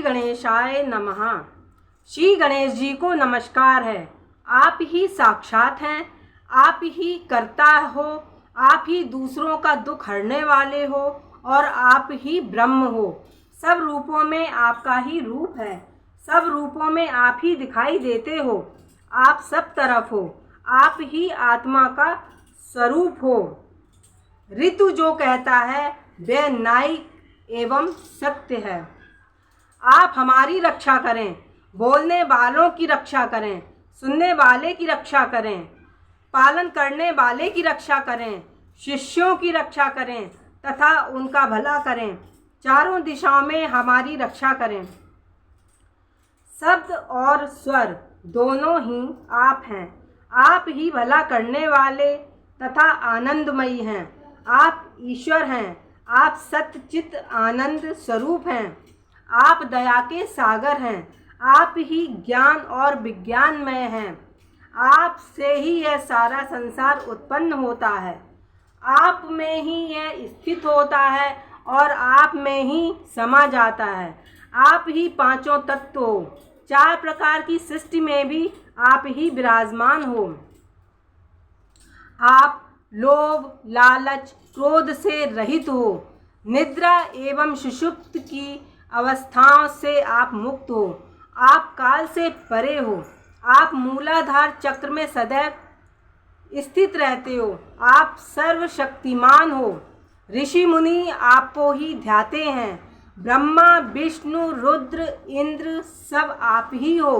गणेशाय नमः। श्री गणेश जी को नमस्कार है। आप ही साक्षात हैं, आप ही कर्ता हो, आप ही दूसरों का दुख हरने वाले हो और आप ही ब्रह्म हो। सब रूपों में आपका ही रूप है, सब रूपों में आप ही दिखाई देते हो। आप सब तरफ हो, आप ही आत्मा का स्वरूप हो। ऋतु जो कहता है वह न्यायिक एवं सत्य है। आप हमारी रक्षा करें, बोलने वालों की रक्षा करें, सुनने वाले की रक्षा करें, पालन करने वाले की रक्षा करें, शिष्यों की रक्षा करें तथा उनका भला करें। चारों दिशाओं में हमारी रक्षा करें। शब्द और स्वर दोनों ही आप हैं। आप ही भला करने वाले तथा आनंदमयी हैं। आप ईश्वर हैं, आप सच्चित आनंद स्वरूप हैं। आप दया के सागर हैं, आप ही ज्ञान और विज्ञानमय हैं। आप से ही यह सारा संसार उत्पन्न होता है, आप में ही यह स्थित होता है और आप में ही समा जाता है। आप ही पांचों तत्व हो, चार प्रकार की सृष्टि में भी आप ही विराजमान हो। आप लोभ, लालच, क्रोध से रहित हो। निद्रा एवं सुषुप्त की अवस्थाओं से आप मुक्त हो। आप काल से परे हो। आप मूलाधार चक्र में सदैव स्थित रहते हो। आप सर्वशक्तिमान हो। ऋषि मुनि आपको ही ध्याते हैं। ब्रह्मा, विष्णु, रुद्र, इंद्र सब आप ही हो।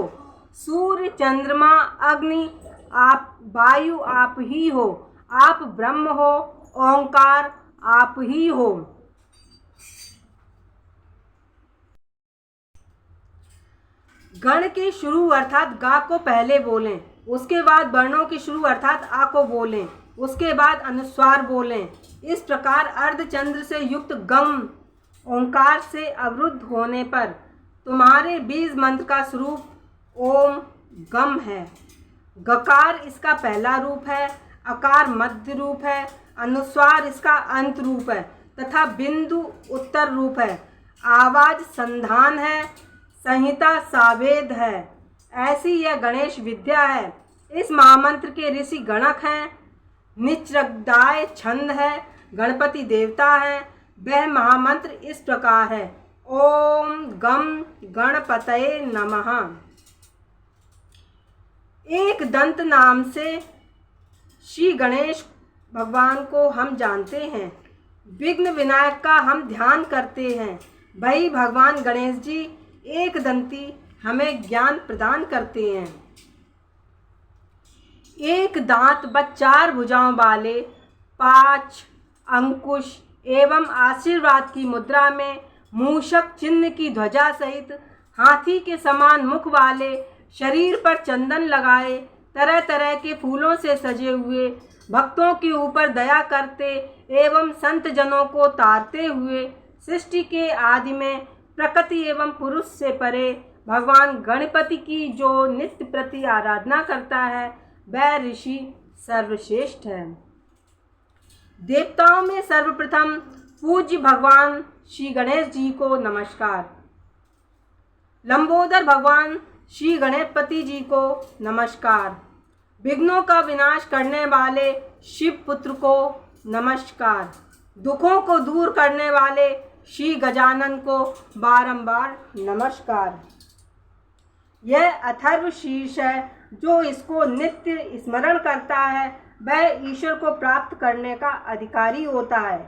सूर्य, चंद्रमा, अग्नि, आप वायु आप ही हो। आप ब्रह्म हो। ओंकार आप ही हो। गण के शुरू अर्थात गा को पहले बोलें, उसके बाद वर्णों के शुरू अर्थात आ को बोलें, उसके बाद अनुस्वार बोलें। इस प्रकार अर्धचंद्र से युक्त गम ओंकार से अवरुद्ध होने पर तुम्हारे बीज मंत्र का स्वरूप ओम गम है। गकार इसका पहला रूप है, अकार मध्य रूप है, अनुस्वार इसका अंत रूप है तथा बिंदु उत्तर रूप है। आवाज संधान है, संहिता सावेद है। ऐसी यह गणेश विद्या है। इस महामंत्र के ऋषि गणक हैं। निचरदाय छंद है, गणपति देवता है। वह महामंत्र इस प्रकार है। ओम गम गणपतये नमः। एक दंत नाम से श्री गणेश भगवान को हम जानते हैं। विघ्न विनायक का हम ध्यान करते हैं। वही भगवान गणेश जी एक दंती हमें ज्ञान प्रदान करते हैं। एक दांत व चार भुजाओं वाले, 5 अंकुश एवं आशीर्वाद की मुद्रा में मूषक चिन्ह की ध्वजा सहित हाथी के समान मुख वाले, शरीर पर चंदन लगाए, तरह तरह के फूलों से सजे हुए, भक्तों के ऊपर दया करते एवं संत जनों को तारते हुए, सृष्टि के आदि में प्रकृति एवं पुरुष से परे भगवान गणपति की जो नित्य प्रति आराधना करता है वह ऋषि सर्वश्रेष्ठ है। देवताओं में सर्वप्रथम पूज्य भगवान श्री गणेश जी को नमस्कार। लंबोदर भगवान श्री गणपति जी को नमस्कार। विघ्नों का विनाश करने वाले शिव पुत्र को नमस्कार। दुखों को दूर करने वाले श्री गजानन को बारंबार नमस्कार। यह अथर्व शीर्ष है। जो इसको नित्य स्मरण करता है वह ईश्वर को प्राप्त करने का अधिकारी होता है।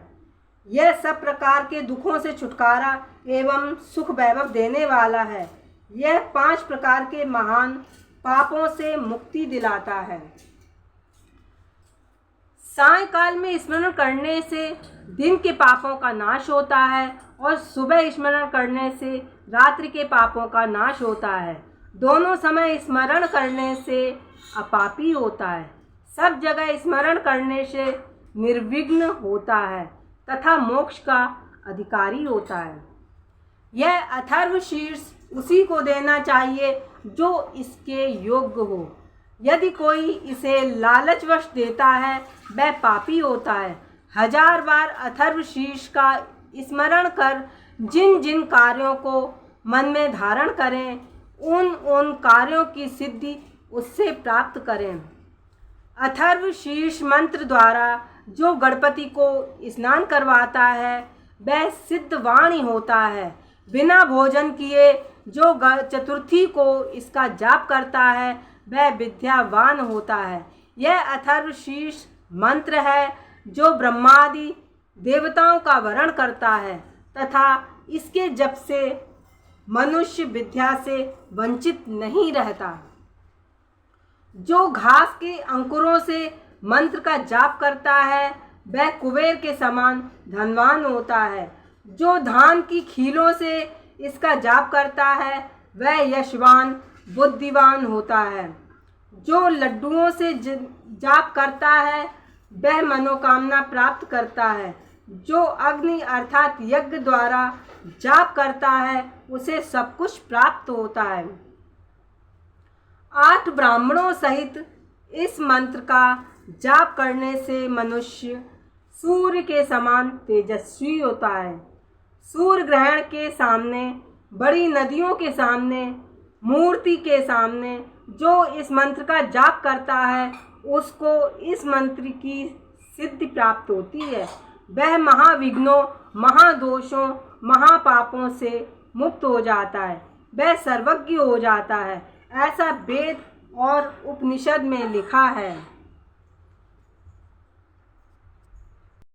यह सब प्रकार के दुखों से छुटकारा एवं सुख वैभव देने वाला है। यह 5 प्रकार के महान पापों से मुक्ति दिलाता है। सायंकाल में स्मरण करने से दिन के पापों का नाश होता है और सुबह स्मरण करने से रात्रि के पापों का नाश होता है। दोनों समय स्मरण करने से अपापी होता है। सब जगह स्मरण करने से निर्विघ्न होता है तथा मोक्ष का अधिकारी होता है। यह अथर्व शीर्ष उसी को देना चाहिए जो इसके योग्य हो। यदि कोई इसे लालचवश देता है वह पापी होता है। 1000 बार अथर्व शीर्ष का स्मरण कर जिन जिन कार्यों को मन में धारण करें, उन उन कार्यों की सिद्धि उससे प्राप्त करें। अथर्व शीर्ष मंत्र द्वारा जो गणपति को स्नान करवाता है वह सिद्धवाणी होता है। बिना भोजन किए जो चतुर्थी को इसका जाप करता है वह विद्यावान होता है। यह अथर्व शीर्ष मंत्र है जो ब्रह्मादि देवताओं का वरण करता है तथा इसके जप से मनुष्य विद्या से वंचित नहीं रहता। जो घास के अंकुरों से मंत्र का जाप करता है वह कुबेर के समान धनवान होता है। जो धान की खीलों से इसका जाप करता है वह यशवान बुद्धिवान होता है। जो लड्डुओं से जाप करता है वह मनोकामना प्राप्त करता है। जो अग्नि अर्थात यज्ञ द्वारा जाप करता है उसे सब कुछ प्राप्त होता है। 8 ब्राह्मणों सहित इस मंत्र का जाप करने से मनुष्य सूर्य के समान तेजस्वी होता है। सूर्य ग्रहण के सामने, बड़ी नदियों के सामने, मूर्ति के सामने जो इस मंत्र का जाप करता है उसको इस मंत्र की सिद्धि प्राप्त होती है। वह महाविघ्नों, महादोषों, महापापों से मुक्त हो जाता है, वह सर्वज्ञ हो जाता है। ऐसा वेद और उपनिषद में लिखा है।